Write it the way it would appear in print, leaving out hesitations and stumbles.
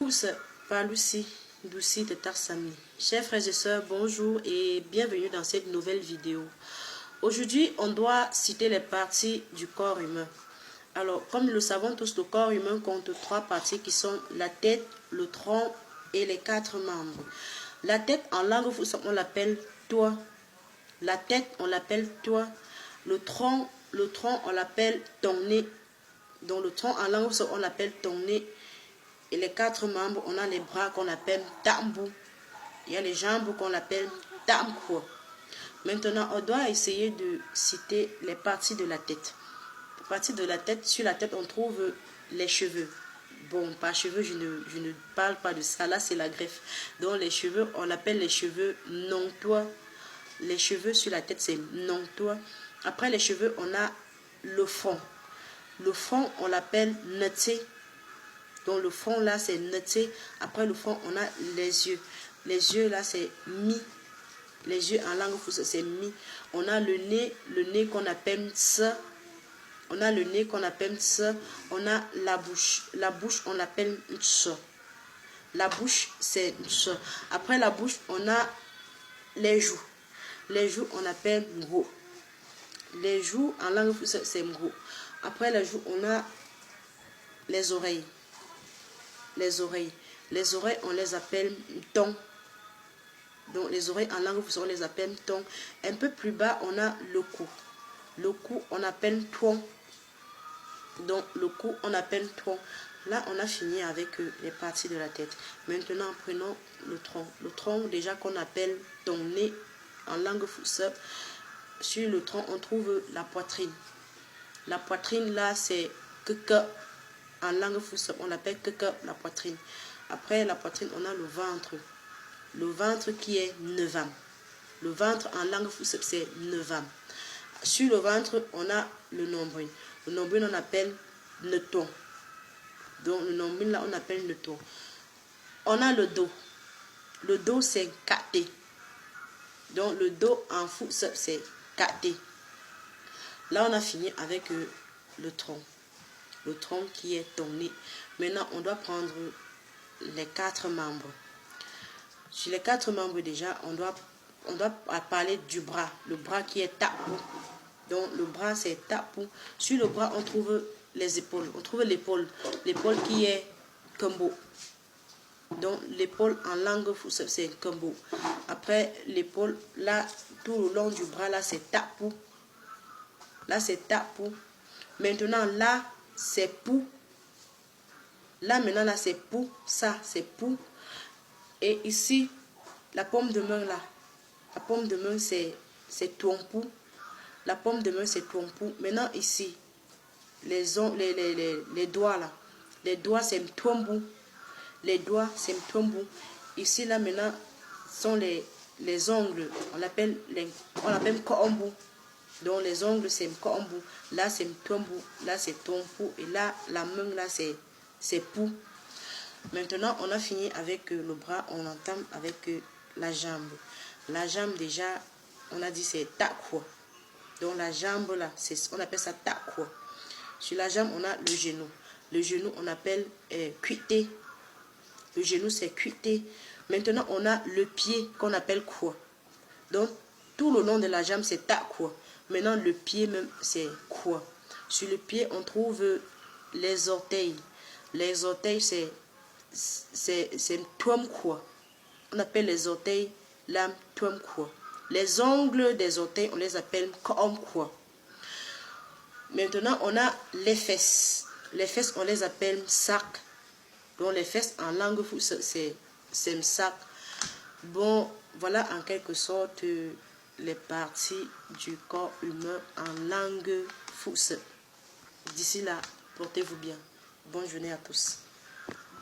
Tous par Lucie, Lucie de Tarsami. Chers frères et sœurs, bonjour et bienvenue dans cette nouvelle vidéo. Aujourd'hui, on doit citer les parties du corps humain. Alors, comme nous le savons tous, le corps humain compte 3 parties qui sont la tête, le tronc et les 4 membres. La tête, en langue foussa, on l'appelle toit. La tête, on l'appelle toit. Le tronc, on l'appelle ton nez. Donc, le tronc, en langue foussa, on l'appelle ton nez. Et les 4 membres, on a les bras qu'on appelle tambou. Il y a les jambes qu'on appelle tamko. Maintenant, on doit essayer de citer les parties de la tête. Les parties de la tête, sur la tête, on trouve les cheveux. Bon, par cheveux, je ne parle pas de ça. Là, c'est la greffe. Donc, les cheveux, on appelle les cheveux non-toit. Les cheveux sur la tête, c'est non-toit. Après les cheveux, on a le front. Le front, on l'appelle neté. Donc le front là c'est neté. Après le front on a les yeux. Les yeux là c'est mi. Les yeux en langue fousse c'est mi. On a le nez qu'on appelle ts. On a le nez qu'on appelle ts. On a la bouche on l'appelle ts. La bouche c'est ts. Après la bouche on a les joues. Les joues on appelle mgo. Les joues en langue fousse c'est mgo. Après les joues on a les oreilles. Les oreilles. Les oreilles, on les appelle tong. Donc, les oreilles en langue, on les appelle tong. Un peu plus bas, on a le cou. Le cou, on appelle tuong. Donc, le cou, on appelle tuong. Là, on a fini avec les parties de la tête. Maintenant, prenons le tronc. Le tronc, déjà qu'on appelle ton nez en langue fousse. Sur le tronc, on trouve la poitrine. La poitrine, là, c'est que. En langue fousse, on l'appelle que la poitrine. Après la poitrine, on a le ventre. Le ventre qui est nevam. Le ventre en langue fousse, c'est nevam. Sur le ventre, on a le nombril. Le nombril, on appelle neton. Donc le nombril, là, on appelle neton. On a le dos. Le dos, c'est katé. Donc le dos en fousse, c'est katé. Là, on a fini avec le tronc. Le tronc qui est ton nez. Maintenant, on doit prendre les 4 membres. Sur les 4 membres déjà, on doit parler du bras. Le bras qui est tapou. Donc, le bras, c'est tapou. Sur le bras, on trouve les épaules. On trouve l'épaule. L'épaule qui est kumbo. Donc, l'épaule en langue, c'est kumbo. Après, l'épaule, là, tout le long du bras, là, c'est tapou. Là, c'est tapou. Maintenant, là, c'est pou. Là maintenant là c'est pou. Ça c'est pou. Et ici la paume de main là. La paume de main c'est tuampou. La paume de main c'est tuampou. Maintenant ici les doigts là. Les doigts c'est mtuambu. Les doigts c'est mtuambu. Ici là maintenant sont les ongles. On l'appelle koombu. Donc les ongles c'est mkombu, là c'est mtombu, là c'est tompu et là la main là c'est pou. Maintenant on a fini avec le bras, on entame avec la jambe. La jambe déjà on a dit c'est takwa. Donc la jambe là on appelle ça takwa. Sur la jambe on a le genou. Le genou on appelle cuité. Le genou c'est cuité. Maintenant on a le pied qu'on appelle quoi. Donc tout le long de la jambe c'est takwa. Maintenant, le pied même, c'est quoi? Sur le pied, on trouve les orteils. Les orteils, c'est tuam quoi. On appelle les orteils l'âme tuam quoi. Les ongles des orteils, on les appelle comme quoi. Maintenant, on a les fesses. Les fesses, on les appelle sac. Donc, les fesses en langue fousse, c'est sac. Bon, voilà en quelque sorte les parties du corps humain en langue fousse. D'ici là, portez-vous bien. Bonne journée à tous.